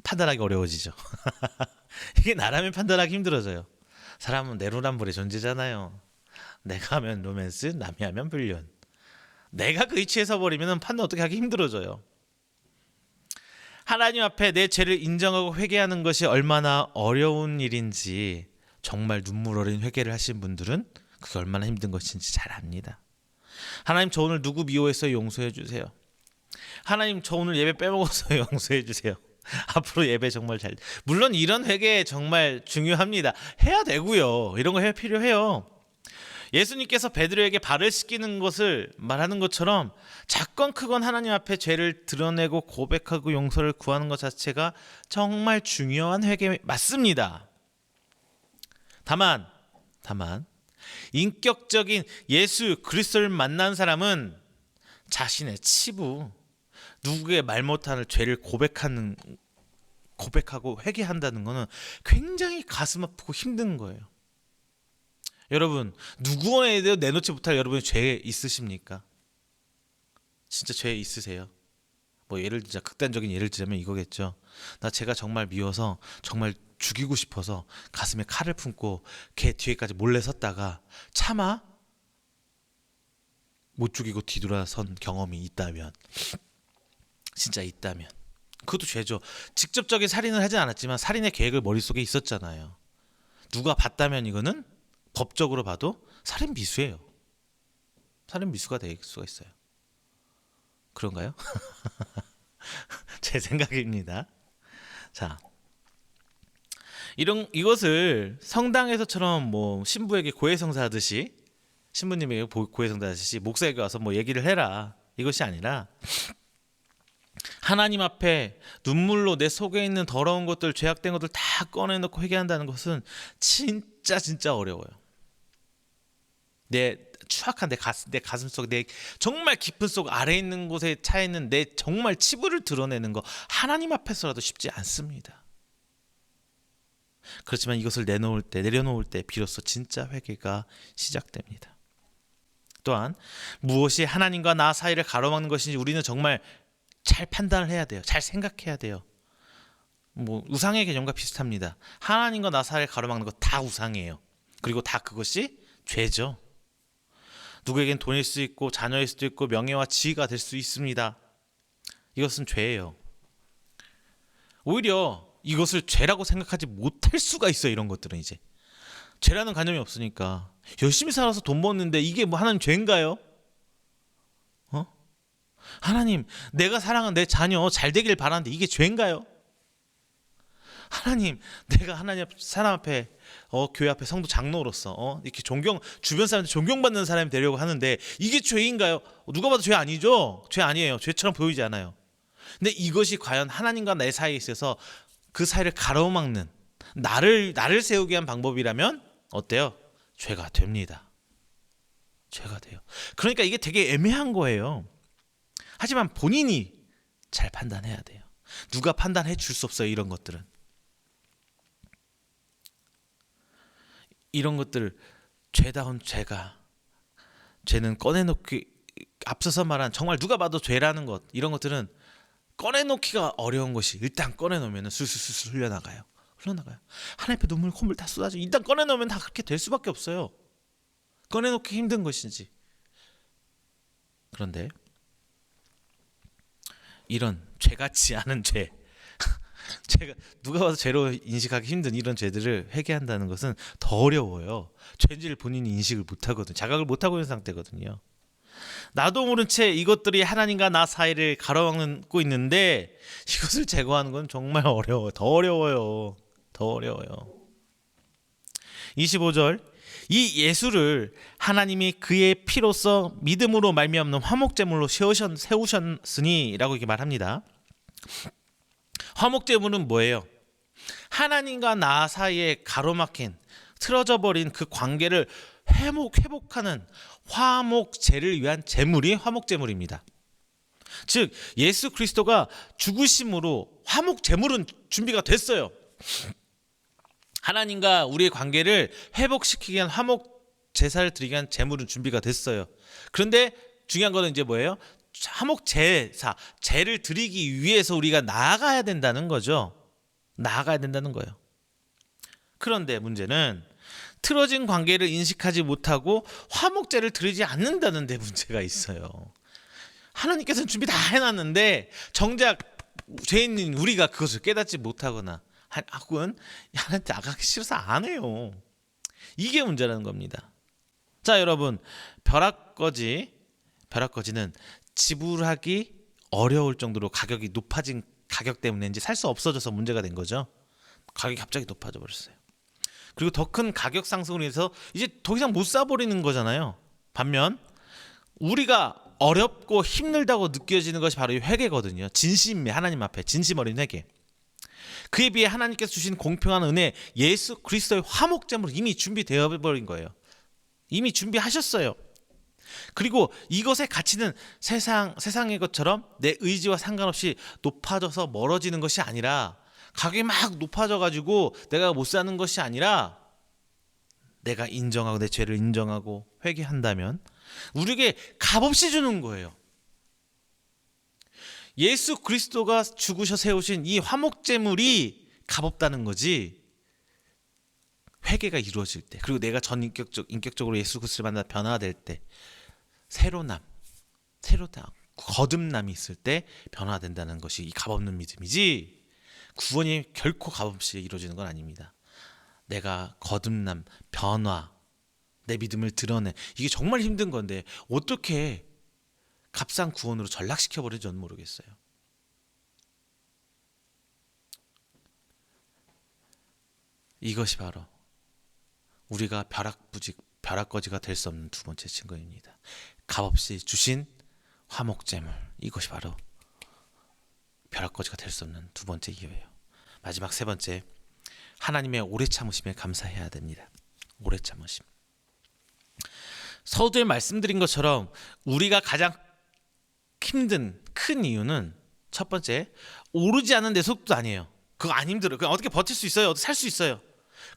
판단하기 어려워지죠. 이게 나라면 판단하기 힘들어져요. 사람은 내로남불의 존재잖아요. 내가 하면 로맨스, 남이 하면 불륜. 내가 그 위치에 서버리면 판단 어떻게 하기 힘들어져요. 하나님 앞에 내 죄를 인정하고 회개하는 것이 얼마나 어려운 일인지 정말 눈물 어린 회개를 하신 분들은 그게 얼마나 힘든 것인지 잘 압니다. 하나님 저 오늘 누구 미워했어요? 용서해 주세요. 하나님 저 오늘 예배 빼먹었어요. 용서해 주세요. 앞으로 예배 정말 물론 이런 회개 정말 중요합니다. 해야 되고요. 이런 거 필요해요. 예수님께서 베드로에게 발을 씻기는 것을 말하는 것처럼 작건 크건 하나님 앞에 죄를 드러내고 고백하고 용서를 구하는 것 자체가 정말 중요한 회개 맞습니다. 다만 인격적인 예수 그리스도를 만난 사람은 자신의 치부, 누구의 말 못하는 죄를 고백하고 회개한다는 것은 굉장히 가슴 아프고 힘든 거예요. 여러분 누구에 대해 내놓지 못할 여러분의 죄 있으십니까? 진짜 죄 있으세요? 뭐 예를 들자 극단적인 예를 들자면 이거겠죠. 나 제가 정말 미워서 정말 죽이고 싶어서 가슴에 칼을 품고 걔 뒤에까지 몰래 섰다가 차마 못 죽이고 뒤돌아선 경험이 있다면, 진짜 있다면 그것도 죄죠. 직접적인 살인을 하진 않았지만 살인의 계획을 머릿속에 있었잖아요. 누가 봤다면 이거는 법적으로 봐도 살인 미수예요. 살인 미수가 될 수가 있어요. 그런가요? 제 생각입니다. 자, 이것을 성당에서처럼 뭐 신부에게 고해성사 하듯이, 신부님에게 고해성사 하듯이 목사에게 와서 뭐 얘기를 해라, 이것이 아니라 하나님 앞에 눈물로 내 속에 있는 더러운 것들, 죄악된 것들 다 꺼내놓고 회개한다는 것은 진짜 어려워요. 내 추악한 내 가슴 속, 내 정말 깊은 속 아래에 있는 곳에 차 있는 내 정말 치부를 드러내는 거 하나님 앞에서라도 쉽지 않습니다. 그렇지만 이것을 내려놓을 때 비로소 진짜 회개가 시작됩니다. 또한 무엇이 하나님과 나 사이를 가로막는 것인지 우리는 정말 잘 판단을 해야 돼요. 잘 생각해야 돼요. 뭐 우상의 개념과 비슷합니다. 하나님과 나 사이를 가로막는 거 다 우상이에요. 그리고 다 그것이 죄죠. 누구에겐 돈일 수 있고 자녀일 수도 있고 명예와 지위가 될 수 있습니다. 이것은 죄예요. 오히려 이것을 죄라고 생각하지 못할 수가 있어요. 이런 것들은 이제 죄라는 관념이 없으니까. 열심히 살아서 돈 버는데 이게 뭐 하나님 죄인가요? 하나님 내가 사랑하는 내 자녀 잘 되길 바라는데 이게 죄인가요? 하나님 내가 하나님 사람 앞에 교회 앞에 성도 장로로서 이렇게 주변 사람들 존경받는 사람이 되려고 하는데 이게 죄인가요? 누가 봐도 죄 아니죠? 죄 아니에요. 죄처럼 보이지 않아요. 근데 이것이 과연 하나님과 내 사이에 있어서 그 사이를 가로막는 나를 세우게 한 방법이라면 어때요? 죄가 됩니다. 죄가 돼요. 그러니까 이게 되게 애매한 거예요. 하지만 본인이 잘 판단해야 돼요. 누가 판단해 줄 수 없어요. 이런 것들은. 이런 것들 죄다운 죄는 꺼내놓기, 앞서서 말한 정말 누가 봐도 죄라는 것, 이런 것들은 꺼내놓기가 어려운 것이 일단 꺼내놓으면 술술술 흘러나가요. 하나님 앞에 눈물 콧물 다 쏟아져. 일단 꺼내놓으면 다 그렇게 될 수밖에 없어요. 꺼내놓기 힘든 것인지. 그런데 이런 죄같지 않은 죄, 제가 누가 봐도 죄로 인식하기 힘든 이런 죄들을 회개한다는 것은 더 어려워요. 죄인지를 본인이 인식을 못하거든, 자각을 못하고 있는 상태거든요. 나도 모른 채 이것들이 하나님과 나 사이를 가로막고 있는데 이것을 제거하는 건 정말 어려워요. 더 어려워요. 25절, 이 예수를 하나님이 그의 피로써 믿음으로 말미암는 화목제물로 세우셨으니 라고 이렇게 말합니다. 화목제물은 뭐예요? 하나님과 나 사이에 가로막힌, 틀어져 버린 그 관계를 회복하는 화목제를 위한 제물이 화목제물입니다. 즉 예수 그리스도가 죽으심으로 화목제물은 준비가 됐어요. 하나님과 우리의 관계를 회복시키기 위한 화목제사를 드리기 위한 제물은 준비가 됐어요. 그런데 중요한 거는 이제 뭐예요? 화목제사, 제를 드리기 위해서 우리가 나아가야 된다는 거죠. 나아가야 된다는 거예요. 그런데 문제는 틀어진 관계를 인식하지 못하고 화목제를 드리지 않는다는 데 문제가 있어요. 하나님께서는 준비 다 해놨는데 정작 죄인인 우리가 그것을 깨닫지 못하거나 혹은 하나님한테 나가기 싫어서 안 해요. 이게 문제라는 겁니다. 자, 여러분, 벼락거지는 지불하기 어려울 정도로 가격이 높아진 가격 때문에 이제 살 수 없어져서 문제가 된 거죠. 가격이 갑자기 높아져 버렸어요. 그리고 더 큰 가격 상승으로 인해서 이제 더 이상 못 사버리는 거잖아요. 반면 우리가 어렵고 힘들다고 느껴지는 것이 바로 이 회개거든요. 진심의 하나님 앞에 진심 어린 회개. 그에 비해 하나님께서 주신 공평한 은혜, 예수 그리스도의 화목제물은 이미 준비되어 버린 거예요. 이미 준비하셨어요. 그리고 이것의 가치는 세상의 것처럼 내 의지와 상관없이 높아져서 멀어지는 것이 아니라, 가격이 막 높아져 가지고 내가 못 사는 것이 아니라, 내가 인정하고 내 죄를 인정하고 회개한다면 우리에게 값없이 주는 거예요. 예수 그리스도가 죽으셔 세우신 이 화목제물이 값없다는 거지. 회개가 이루어질 때, 그리고 내가 인격적으로 예수 그리스도를 만나 변화될 때, 새로남, 거듭남이 있을 때 변화된다는 것이 이 값없는 믿음이지, 구원이 결코 값없이 이루어지는 건 아닙니다. 내가 거듭남, 변화, 내 믿음을 드러내, 이게 정말 힘든 건데 어떻게 값싼 구원으로 전락시켜버리는지 저는 모르겠어요. 이것이 바로 우리가 벼락거지가 될 수 없는 두 번째 증거입니다. 값없이 주신 화목제물, 이것이 바로 벼락거지가 될 수 없는 두 번째 이유예요. 마지막 세 번째, 하나님의 오래 참으심에 감사해야 됩니다. 오래 참으심. 서두에 말씀드린 것처럼 우리가 가장 힘든 큰 이유는, 첫 번째, 오르지 않은 내 속도 아니에요. 그거 안 힘들어요. 그냥 어떻게 버틸 수 있어요. 어떻게 살 수 있어요.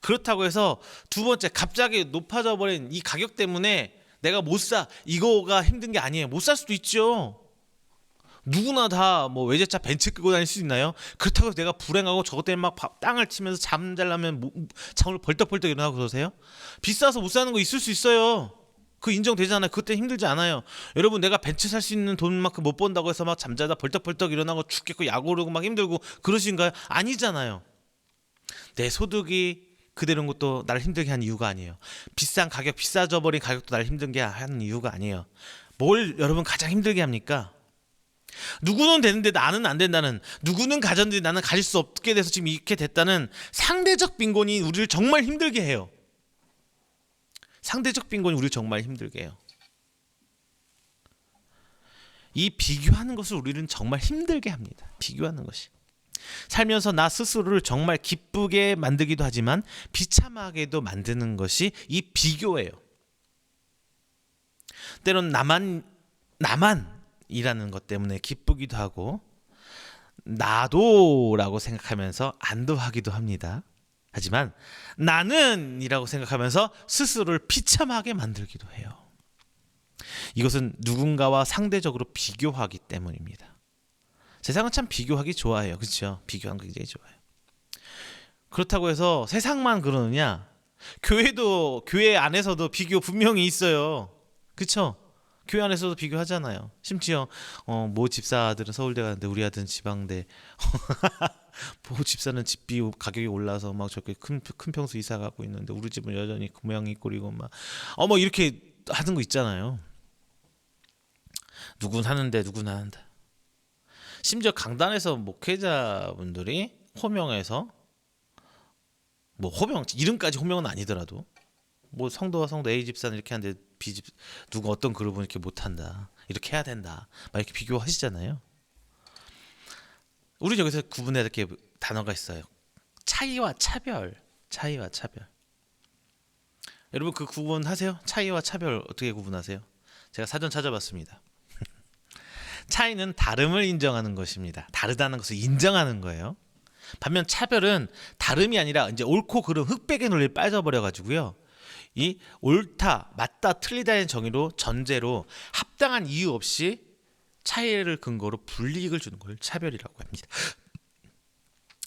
그렇다고 해서 두 번째, 갑자기 높아져 버린 이 가격 때문에 내가 못 사, 이거가 힘든 게 아니에요. 못 살 수도 있죠. 누구나 다 뭐 외제차 벤츠 끌고 다닐 수 있나요? 그렇다고 해서 내가 불행하고 저것 때문에 막 땅을 치면서 잠 잘라면 잠을 벌떡벌떡 일어나고 그러세요? 비싸서 못 사는 거 있을 수 있어요. 그 인정되잖아요. 그때 힘들지 않아요. 여러분, 내가 벤츠 살 수 있는 돈만큼 못 번다고 해서 막 잠자다 벌떡벌떡 일어나고 죽겠고 약 오르고 막 힘들고 그러신가요? 아니잖아요. 내 소득이 그대로인 것도 나를 힘들게 한 이유가 아니에요. 비싸져 버린 가격도 나를 힘들게 하는 이유가 아니에요. 뭘 여러분 가장 힘들게 합니까? 누구는 되는데 나는 안 된다는, 누구는 가졌는데 나는 가질 수 없게 돼서 지금 이렇게 됐다는 상대적 빈곤이 우리를 정말 힘들게 해요. 상대적 빈곤이 우리를 정말 힘들게 해요. 이 비교하는 것을 우리는 정말 힘들게 합니다. 비교하는 것이. 살면서 나 스스로를 정말 기쁘게 만들기도 하지만 비참하게도 만드는 것이 이 비교예요. 때론 나만이라는 것 때문에 기쁘기도 하고, 나도라고 생각하면서 안도하기도 합니다. 하지만 나는이라고 생각하면서 스스로를 비참하게 만들기도 해요. 이것은 누군가와 상대적으로 비교하기 때문입니다. 세상은 참 비교하기 좋아해요. 그렇죠? 비교하는 거 굉장히 좋아요. 그렇다고 해서 세상만 그러느냐? 교회 안에서도 비교 분명히 있어요. 그렇죠? 교회 안에서도 비교하잖아요. 심지어 모 집사들은 서울대 가는데 우리 아들은 지방대. 모 집사는 집비 가격이 올라서 막 저렇게 큰 평수 이사 가고 있는데 우리 집은 여전히 그 모양이 꼴이고 막 뭐 이렇게 하는 거 있잖아요. 누군 하는데 누군 안 한다. 심지어 강단에서 목회자분들이 호명해서 뭐 호명 이름까지 호명은 아니더라도 뭐 성도와 성도 A 집사는 이렇게 하는데 B 집 누구 어떤 그룹은 이렇게 못한다 이렇게 해야 된다 막 이렇게 비교하시잖아요. 우리 여기서 구분해야 될 게 단어가 있어요. 차이와 차별. 차이와 차별. 여러분 그 구분하세요? 차이와 차별 어떻게 구분하세요? 제가 사전 찾아봤습니다. 차이는 다름을 인정하는 것입니다. 다르다는 것을 인정하는 거예요. 반면 차별은 다름이 아니라 이제 옳고 그름 흑백의 논리에 빠져버려 가지고요. 이 옳다, 맞다, 틀리다의 정의로 전제로 합당한 이유 없이 차이를 근거로 불이익을 주는 걸 차별이라고 합니다.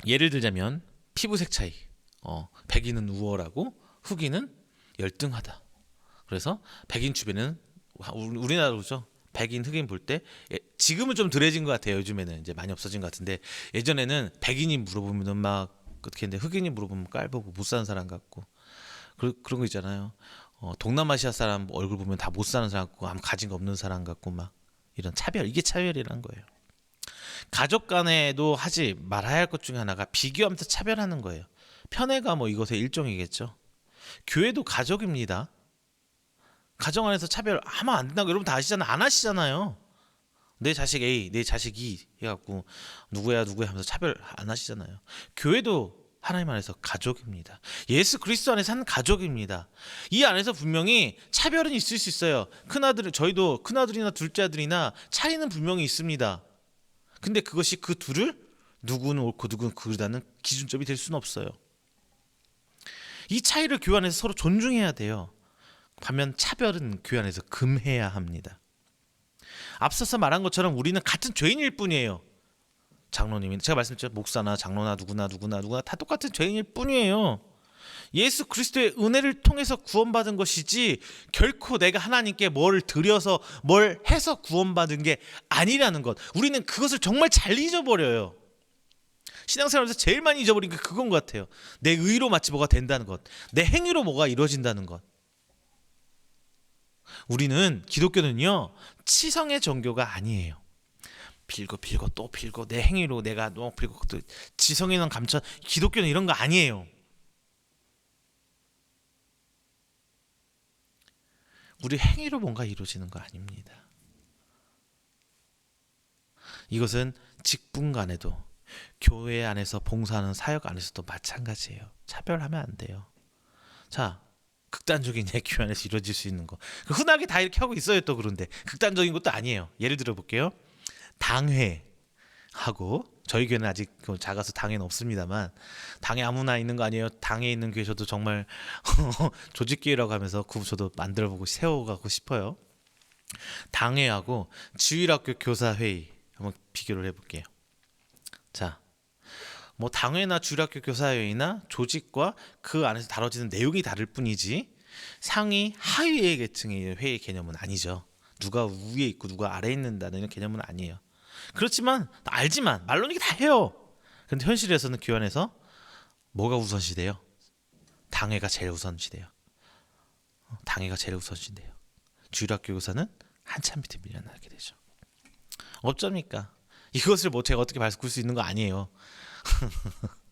예를 들자면 피부색 차이. 백인은 우월하고 흑인은 열등하다. 그래서 백인 주변은 우리나라로죠. 백인 흑인 볼 때 지금은 좀 덜해진 것 같아요. 요즘에는 이제 많이 없어진 것 같은데 예전에는 백인이 물어보면 막 그렇게 했는데 흑인이 물어보면 깔보고 못 사는 사람 같고 그런 거 있잖아요. 동남아시아 사람 얼굴 보면 다 못 사는 사람 같고 아무 가진 거 없는 사람 같고 막 이런 차별 이게 차별이란 거예요. 가족 간에도 하지 말아야 할 것 중에 하나가 비교하면서 차별하는 거예요. 편애가 뭐 이것의 일종이겠죠. 교회도 가족입니다. 가정 안에서 차별 하면 안 된다고 여러분 다 아시잖아요. 안 하시잖아요. 내 자식 A, 내 자식 E 해갖고 누구야 하면서 차별 안 하시잖아요. 교회도 하나님 안에서 가족입니다. 예수 그리스도 안에서 한 가족입니다. 이 안에서 분명히 차별은 있을 수 있어요. 저희도 큰아들이나 둘째 아들이나 차이는 분명히 있습니다. 근데 그것이 그 둘을 누구는 옳고 누구는 그르다는 기준점이 될 수는 없어요. 이 차이를 교회 안에서 서로 존중해야 돼요. 반면 차별은 교회 안에서 금해야 합니다. 앞서서 말한 것처럼 우리는 같은 죄인일 뿐이에요. 장로님이 제가 말씀드렸죠. 목사나 장로나 누구나 다 똑같은 죄인일 뿐이에요. 예수 그리스도의 은혜를 통해서 구원받은 것이지 결코 내가 하나님께 뭘 드려서 뭘 해서 구원받은 게 아니라는 것. 우리는 그것을 정말 잘 잊어버려요. 신앙생활에서 제일 많이 잊어버린 게 그건 것 같아요. 내 의로 마치 뭐가 된다는 것. 내 행위로 뭐가 이루어진다는 것. 우리는 기독교는요. 치성의 종교가 아니에요. 빌고 또 빌고 내 행위로 내가 너무 빌고 또 지성에는 감춰 기독교는 이런 거 아니에요. 우리 행위로 뭔가 이루어지는 거 아닙니다. 이것은 직분 간에도 교회 안에서 봉사하는 사역 안에서도 마찬가지예요. 차별하면 안 돼요. 자, 극단적인 교회 안에서 이루어질 수 있는 거. 흔하게 다 이렇게 하고 있어요. 또 그런데 극단적인 것도 아니에요. 예를 들어 볼게요. 당회하고 저희 교회는 아직 작아서 당회는 없습니다만 당회 아무나 있는 거 아니에요. 당회 있는 교회 저도 정말 조직교회라고 하면서 저도 만들어보고 세워가고 싶어요. 당회하고 주일학교 교사회의 한번 비교를 해볼게요. 자, 뭐 당회나 주일학교 교사회의나 조직과 그 안에서 다뤄지는 내용이 다를 뿐이지 상위 하위 계층의 회의 개념은 아니죠. 누가 위에 있고 누가 아래에 있는다는 이런 개념은 아니에요. 그렇지만 알지만 말로는 이게 다 해요. 근데 현실에서는 교회 안에서 뭐가 우선시돼요? 당회가 제일 우선시돼요. 당회가 제일 우선시돼요. 주일학교 교사는 한참 밑에 밀려나게 되죠. 어쩝니까? 이것을 뭐 제가 어떻게 바꿀 수 있는 거 아니에요.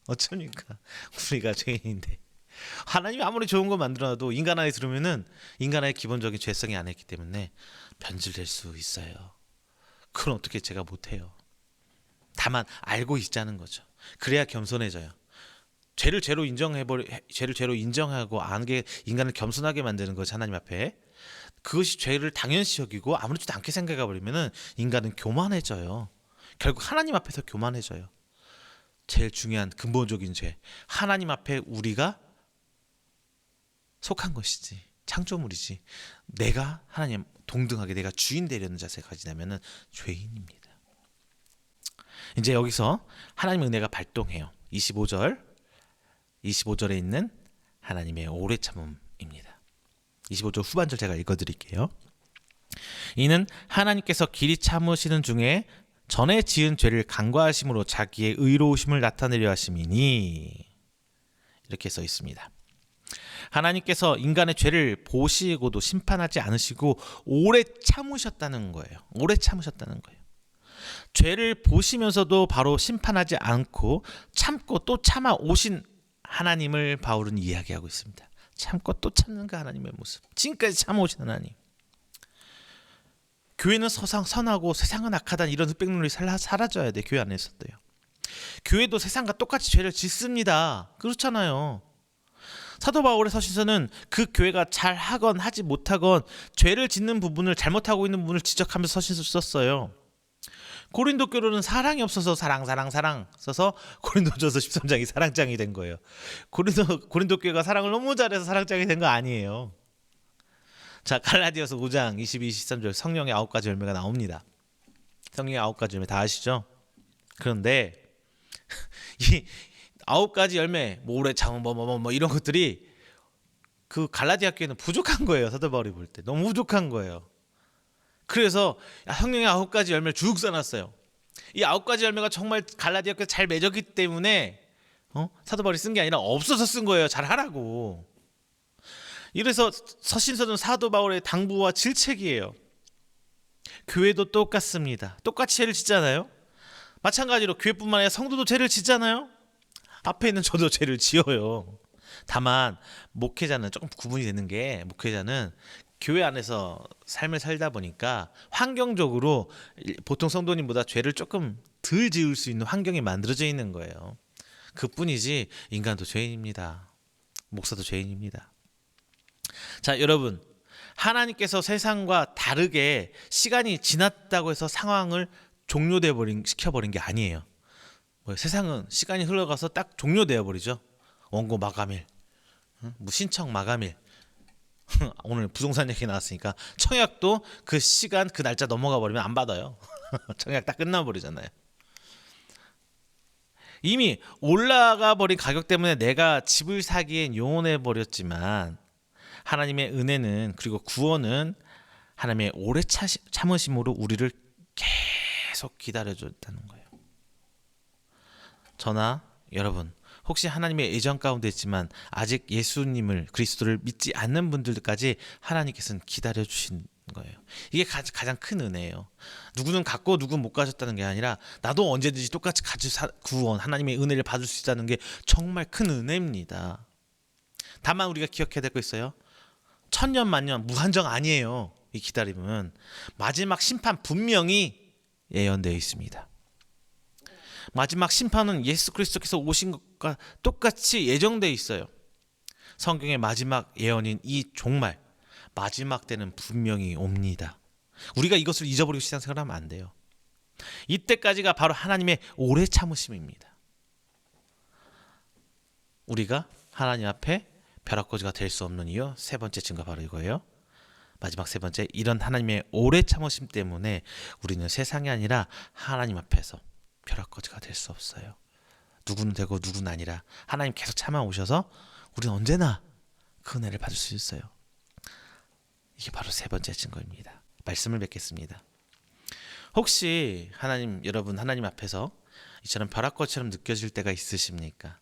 어쩝니까? 우리가 죄인인데 하나님이 아무리 좋은 거 만들어놔도 인간 안에 들으면은 인간의 기본적인 죄성이 안에 있기 때문에 변질될 수 있어요. 그건 어떻게 제가 못해요. 다만 알고 있자는 거죠. 그래야 겸손해져요. 죄를 죄로 인정하고 아는 게 인간을 겸손하게 만드는 것이 하나님 앞에. 그것이 죄를 당연시 여기고 아무렇지도 않게 생각해 버리면은 인간은 교만해져요. 결국 하나님 앞에서 교만해져요. 제일 중요한 근본적인 죄. 하나님 앞에 우리가 속한 것이지, 창조물이지, 내가 하나님 동등하게 내가 주인 되려는 자세가 가지냐면은 죄인입니다. 이제 여기서 하나님의 은혜가 발동해요. 25절에 있는 하나님의 오래 참음입니다. 25절 후반절 제가 읽어드릴게요. 이는 하나님께서 길이 참으시는 중에 전에 지은 죄를 간과하심으로 자기의 의로우심을 나타내려 하심이니, 이렇게 써 있습니다. 하나님께서 인간의 죄를 보시고도 심판하지 않으시고 오래 참으셨다는 거예요. 오래 참으셨다는 거예요. 죄를 보시면서도 바로 심판하지 않고 참고 또 참아 오신 하나님을 바울은 이야기하고 있습니다. 참고 또 참는 그 하나님의 모습, 지금까지 참아오신 하나님. 교회는 선하고 세상은 악하다는 이런 흑백론이 사라져야 돼. 교회 안에서도요. 교회도 세상과 똑같이 죄를 짓습니다. 그렇잖아요. 사도 바울의 서신서는 그 교회가 잘하건 하지 못하건 죄를 짓는 부분을, 잘못하고 있는 부분을 지적하면서 서신서 썼어요. 고린도 교로는 사랑이 없어서 사랑 써서 고린도전서 13장이 사랑장이 된 거예요. 고린도 교회가 사랑을 너무 잘해서 사랑장이 된 거 아니에요. 자, 갈라디아서 5장 22, 23절 성령의 9가지 열매가 나옵니다. 성령의 9가지 열매 다 아시죠? 그런데 이 9가지 열매, 오래 참음 뭐 이런 것들이 그 갈라디아 교회는 부족한 거예요. 사도 바울이 볼 때 너무 부족한 거예요. 그래서 성령의 9가지 열매를 쭉 써놨어요. 이 9가지 열매가 정말 갈라디아 교회 잘 맺었기 때문에 사도 바울이 쓴 게 아니라 없어서 쓴 거예요. 잘 하라고. 이래서 서신서는 사도 바울의 당부와 질책이에요. 교회도 똑같습니다. 똑같이 죄를 짓잖아요. 마찬가지로 교회뿐만 아니라 성도도 죄를 짓잖아요. 앞에 있는 저도 죄를 지어요. 다만 목회자는 조금 구분이 되는 게, 목회자는 교회 안에서 삶을 살다 보니까 환경적으로 보통 성도님보다 죄를 조금 덜 지을 수 있는 환경이 만들어져 있는 거예요. 그뿐이지 인간도 죄인입니다. 목사도 죄인입니다. 자, 여러분, 하나님께서 세상과 다르게 시간이 지났다고 해서 상황을 시켜버린 게 아니에요. 세상은 시간이 흘러가서 딱 종료되어 버리죠. 원고 마감일, 신청 마감일. 오늘 부동산 얘기 나왔으니까 청약도 그 시간 그 날짜 넘어가 버리면 안 받아요. 청약 딱 끝나버리잖아요. 이미 올라가 버린 가격 때문에 내가 집을 사기엔 요원해 버렸지만 하나님의 은혜는, 그리고 구원은 하나님의 오래 참으심으로 우리를 계속 기다려줬다는 거예요. 저나 여러분, 혹시 하나님의 예정 가운데 있지만 아직 예수님을, 그리스도를 믿지 않는 분들까지 하나님께서는 기다려주신 거예요. 이게 가장 큰 은혜예요. 누구는 갖고 누구는 못 가졌다는 게 아니라 나도 언제든지 똑같이 구원, 하나님의 은혜를 받을 수 있다는 게 정말 큰 은혜입니다. 다만 우리가 기억해야 될 거 있어요. 천년 만년 무한정 아니에요. 이 기다림은 마지막 심판 분명히 예언되어 있습니다. 마지막 심판은 예수 그리스도께서 오신 것과 똑같이 예정되어 있어요. 성경의 마지막 예언인 이 종말, 마지막 때는 분명히 옵니다. 우리가 이것을 잊어버리고 신앙생활을 하면 안 돼요. 이때까지가 바로 하나님의 오래 참으심입니다. 우리가 하나님 앞에 벼락거지가 될 수 없는 이유, 세 번째 증거 바로 이거예요. 마지막 세 번째, 이런 하나님의 오래 참으심 때문에 우리는 세상이 아니라 하나님 앞에서 벼락거지가 될 수 없어요. 누구는 되고 누구는 아니라 하나님 계속 참아오셔서 우리는 언제나 그 은혜를 받을 수 있어요. 이게 바로 세 번째 증거입니다. 말씀을 맺겠습니다. 혹시 여러분 하나님 앞에서 이처럼 벼락거지처럼 느껴질 때가 있으십니까?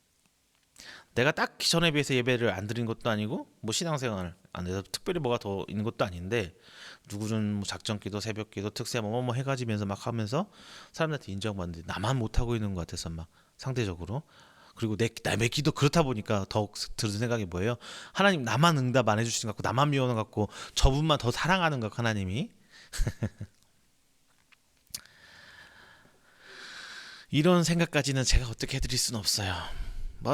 내가 딱히 전에 비해서 예배를 안 드린 것도 아니고 신앙생활 안에서 특별히 뭐가 더 있는 것도 아닌데, 누구는 작전기도, 새벽기도, 특세 뭐 해가지면서 막 하면서 사람들한테 인정받는데 나만 못하고 있는 것 같아서 막 상대적으로. 그리고 남의 기도 그렇다 보니까 더욱 드는 생각이 뭐예요? 하나님 나만 응답 안 해주시는 것 같고, 나만 미워하는 것 같고, 저분만 더 사랑하는 것 같고, 하나님이. 이런 생각까지는 제가 어떻게 해드릴 수는 없어요.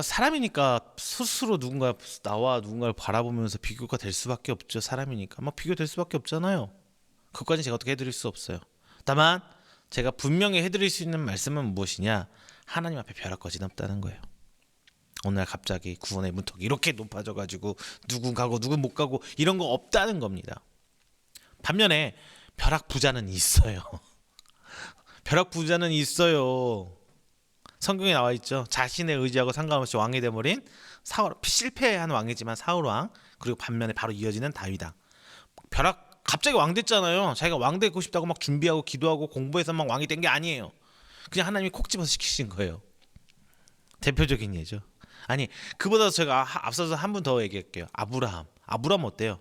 사람이니까 스스로 누군가를 바라보면서 비교가 될 수밖에 없죠. 사람이니까 비교될 수밖에 없잖아요. 그것까지 제가 어떻게 해드릴 수 없어요. 다만 제가 분명히 해드릴 수 있는 말씀은 무엇이냐? 하나님 앞에 벼락거지는 없다는 거예요. 오늘 갑자기 구원의 문턱이 이렇게 높아져가지고 누군 가고 누군 못 가고 이런 거 없다는 겁니다. 반면에 벼락 부자는 있어요. 벼락 부자는 있어요. 성경에 나와 있죠. 자신의 의지하고 상관없이 왕이 되어버린 실패한 왕이지만 사울 왕, 그리고 반면에 바로 이어지는 다윗 왕. 벼락 갑자기 왕 됐잖아요. 자기가 왕 되고 싶다고 막 준비하고 기도하고 공부해서 막 왕이 된 게 아니에요. 그냥 하나님이 콕 집어서 시키신 거예요. 대표적인 예죠. 아니, 그보다 제가 앞서서 한 분 더 얘기할게요. 아브라함 어때요?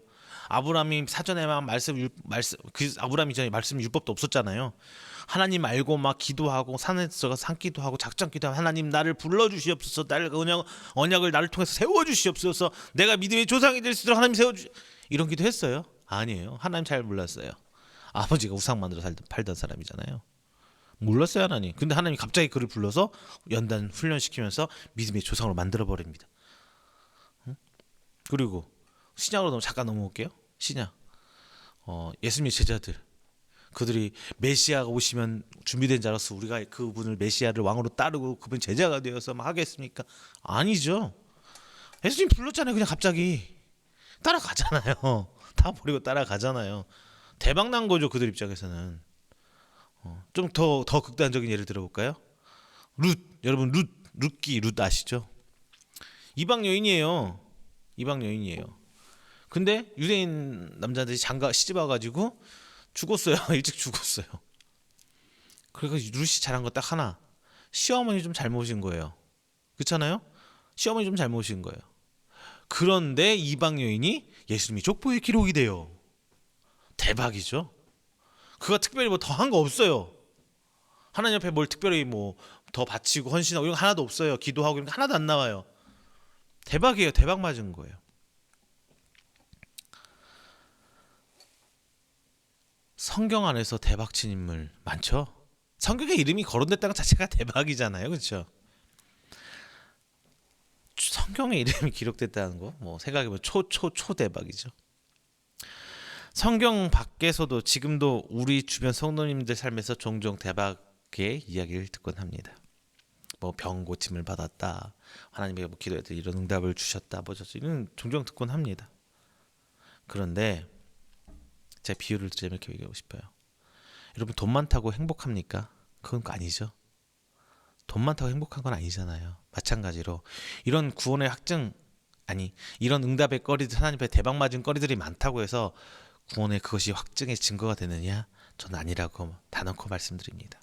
아브라함이 사전에만 말씀 그 아브라함 이전에 말씀 율법도 없었잖아요. 하나님 알고 막 기도하고 산에서 산기도 하고 작전기도 하고 하나님 나를 불러 주시옵소서. 나를 언약을 나를 통해서 세워 주시옵소서. 내가 믿음의 조상이 될 수 있도록 하나님 세워 주 이런 기도 했어요? 아니에요. 하나님 잘 몰랐어요. 아버지가 우상 만들어 팔던 사람이잖아요. 몰랐어요 하나님. 근데 하나님이 갑자기 그를 불러서 연단 훈련시키면서 믿음의 조상으로 만들어 버립니다. 그리고 신약으로 잠깐 넘어올게요. 신약. 예수님의 제자들. 그들이 메시아가 오시면 준비된 자로서 우리가 그분을 메시아를 왕으로 따르고 그분 제자가 되어서 막 하겠습니까? 아니죠. 예수님 불렀잖아요. 그냥 갑자기 따라가잖아요. 다 버리고 따라가잖아요. 대박 난 거죠. 그들 입장에서는. 좀 더 극단적인 예를 들어볼까요? 여러분 룻 아시죠? 이방 여인이에요. 근데 유대인 남자들이 장가 시집 와가지고 죽었어요. 일찍 죽었어요. 그래서 룻이 잘한 거 딱 하나. 시어머니 좀 잘못인 거예요. 그렇잖아요? 시어머니 좀 잘못인 거예요. 그런데 이방 여인이 예수님이 족보의 기록이 돼요. 대박이죠. 그가 특별히 뭐 더 한 거 없어요. 하나님 앞에 뭘 특별히 뭐 더 바치고 헌신하고 이런 거 하나도 없어요. 기도하고 이런 거 하나도 안 나와요. 대박이에요. 대박 맞은 거예요. 성경 안에서 대박친 인물 많죠? 성경에 이름이 거론됐다는 것 자체가 대박이잖아요. 그렇죠? 성경에 이름이 기록됐다는 거 뭐 생각해보면 초대박이죠. 성경 밖에서도 지금도 우리 주변 성도님들 삶에서 종종 대박의 이야기를 듣곤 합니다. 뭐 병 고침을 받았다, 하나님의 뭐 기도에 이런 응답을 주셨다, 이런 종종 듣곤 합니다. 그런데 제가 비유를 드리면 이렇게 얘기하고 싶어요. 여러분 돈 많다고 행복합니까? 그건 아니죠. 돈 많다고 행복한 건 아니잖아요. 마찬가지로 이런 구원의 이런 응답의 거리들, 하나님 앞에 대박 맞은 거리들이 많다고 해서 구원의 그것이 확증의 증거가 되느냐? 저는 아니라고 단언코 말씀드립니다.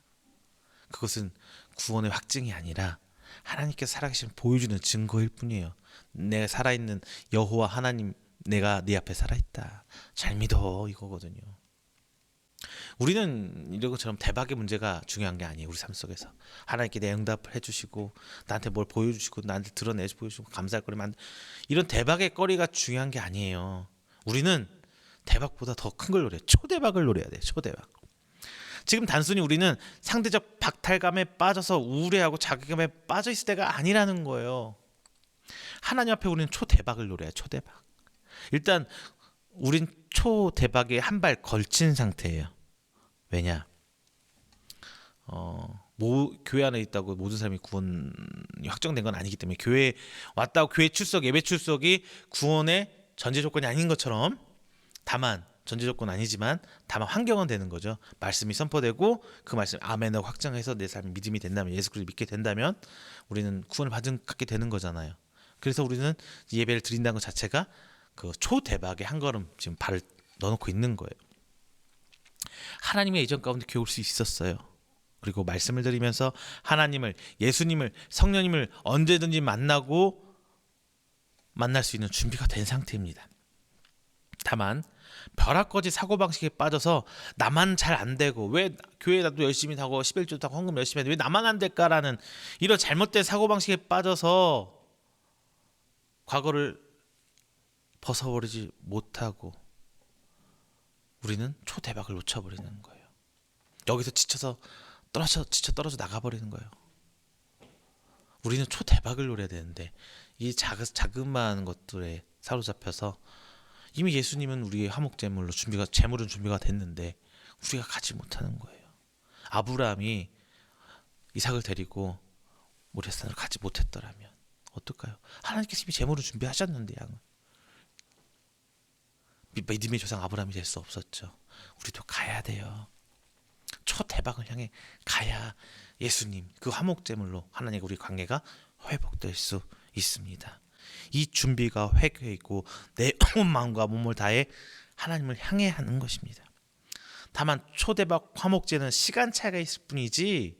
그것은 구원의 확증이 아니라 하나님께서 살아계신 보여주는 증거일 뿐이에요. 내가 살아있는 여호와 하나님, 내가 네 앞에 살아있다, 잘 믿어, 이거거든요. 우리는 이런 것처럼 대박의 문제가 중요한 게 아니에요. 우리 삶 속에서 하나님께 내 응답을 해주시고 나한테 뭘 보여주시고 나한테 드러내서 보여주시고 감사할 거리만, 이런 대박의 거리가 중요한 게 아니에요. 우리는 대박보다 더 큰 걸 노려요. 초대박을 노려야 돼요. 초대박. 지금 단순히 우리는 상대적 박탈감에 빠져서 우울해하고 자괴감에 빠져 있을 때가 아니라는 거예요. 하나님 앞에 우리는 초대박을 노려요. 초대박. 일단 우린 초대박에 한 발 걸친 상태예요. 왜냐? 교회 안에 있다고 모든 사람이 구원이 확정된 건 아니기 때문에, 교회 왔다고 교회 출석, 예배 출석이 구원의 전제 조건이 아닌 것처럼, 다만 전제 조건 아니지만 다만 환경은 되는 거죠. 말씀이 선포되고 그 말씀 아멘하고 확정해서 내 삶이 믿음이 된다면, 예수 그리스도 믿게 된다면 우리는 구원을 갖게 되는 거잖아요. 그래서 우리는 예배를 드린다는 것 자체가 그 초대박의 한 걸음 지금 발을 넣어놓고 있는 거예요. 하나님의 예정 가운데 겨울 수 있었어요. 그리고 말씀을 드리면서 하나님을, 예수님을, 성령님을 언제든지 만날 수 있는 준비가 된 상태입니다. 다만 벼락거지 사고방식에 빠져서 나만 잘 안 되고, 왜 교회 나도 열심히 하고 11조도 하고 헌금 열심히 했는데 왜 나만 안 될까라는 이런 잘못된 사고방식에 빠져서 과거를 벗어버리지 못하고 우리는 초대박을 놓쳐버리는 거예요. 여기서 지쳐 떨어져 나가버리는 거예요. 우리는 초대박을 노려야 되는데 이 자그마한 것들에 사로잡혀서 이미 예수님은 우리의 화목제물로 재물은 준비가 됐는데 우리가 가지 못하는 거예요. 아브라함이 이삭을 데리고 모리아산으로 가지 못했더라면 어떨까요? 하나님께서 이미 제물을 준비하셨는데 양을. 믿음의 조상 아브라함이 될 수 없었죠. 우리도 가야 돼요. 초대박을 향해 가야 예수님 그 화목제물로 하나님과 우리 관계가 회복될 수 있습니다. 이 준비가 회개이고 내 온 마음과 몸을 다해 하나님을 향해 하는 것입니다. 다만 초대박 화목제는 시간 차이가 있을 뿐이지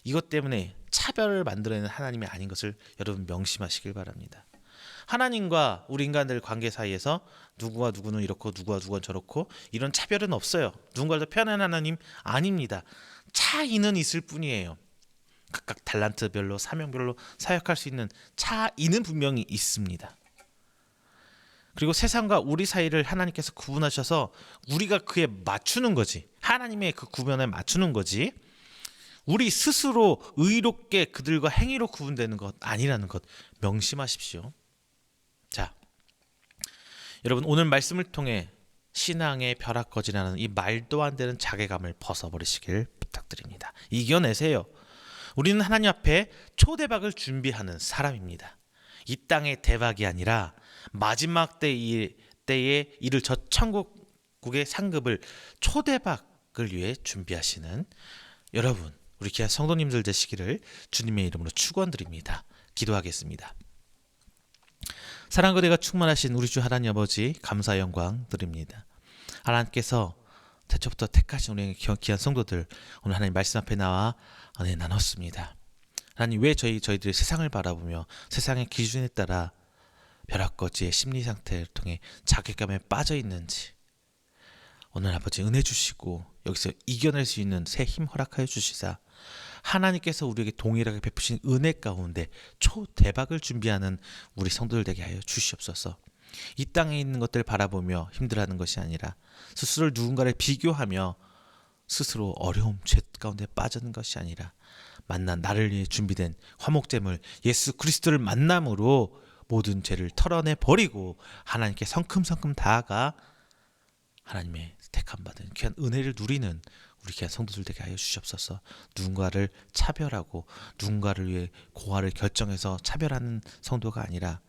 이것 때문에 차별을 만들어내는 하나님이 아닌 것을 여러분 명심하시길 바랍니다. 하나님과 우리 인간들 관계 사이에서 누구와 누구는 이렇고 누구와 누구는 저렇고 이런 차별은 없어요. 누군가를 더 편한 하나님 아닙니다. 차이는 있을 뿐이에요. 각각 달란트별로 사명별로 사역할 수 있는 차이는 분명히 있습니다. 그리고 세상과 우리 사이를 하나님께서 구분하셔서 우리가 그에 맞추는 거지. 하나님의 그 구분에 맞추는 거지. 우리 스스로 의롭게 그들과 행위로 구분되는 것 아니라는 것 명심하십시오. 자, 여러분 오늘 말씀을 통해 신앙의 벼락거지라는 이 말도 안 되는 자괴감을 벗어버리시길 부탁드립니다. 이겨내세요. 우리는 하나님 앞에 초대박을 준비하는 사람입니다. 이 땅의 대박이 아니라 마지막 때에 이를 저 천국의 상급을 초대박을 위해 준비하시는 여러분, 우리 귀한 성도님들 되시기를 주님의 이름으로 축원드립니다. 기도하겠습니다. 사랑과 은혜가 충만하신 우리 주 하나님 아버지 감사 영광 드립니다. 하나님께서 태초부터 택하신 우리 귀한 성도들 오늘 하나님 말씀 앞에 나와 은혜 나눴습니다. 하나님 왜 저희들이 세상을 바라보며 세상의 기준에 따라 벼락거지의 심리 상태를 통해 자괴감에 빠져 있는지 오늘 아버지 은혜 주시고 여기서 이겨낼 수 있는 새 힘 허락하여 주시사 하나님께서 우리에게 동일하게 베푸신 은혜 가운데 초대박을 준비하는 우리 성도들 되게 하여 주시옵소서. 이 땅에 있는 것들을 바라보며 힘들어하는 것이 아니라 스스로를 누군가를 비교하며 스스로 어려움, 죄 가운데 빠지는 것이 아니라 만난 나를 위해 준비된 화목제물 예수 그리스도를 만남으로 모든 죄를 털어내 버리고 하나님께 성큼성큼 다가가 하나님의 택함 받은 귀한 은혜를 누리는 우리 귀한 성도들 되게 하여 주시옵소서. 누군가를 차별하고 누군가를 위해 고아를 결정해서 차별하는 성도가 아니라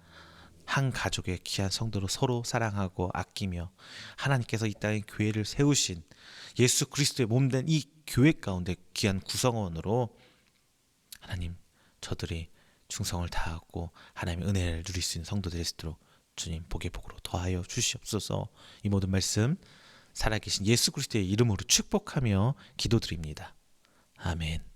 한 가족의 귀한 성도로 서로 사랑하고 아끼며 하나님께서 이 땅에 교회를 세우신 예수 그리스도의 몸된 이 교회 가운데 귀한 구성원으로 하나님 저들이 충성을 다하고 하나님의 은혜를 누릴 수 있는 성도들이 되도록 주님 복의 복으로 더하여 주시옵소서. 이 모든 말씀 살아계신 예수 그리스도의 이름으로 축복하며 기도드립니다. 아멘.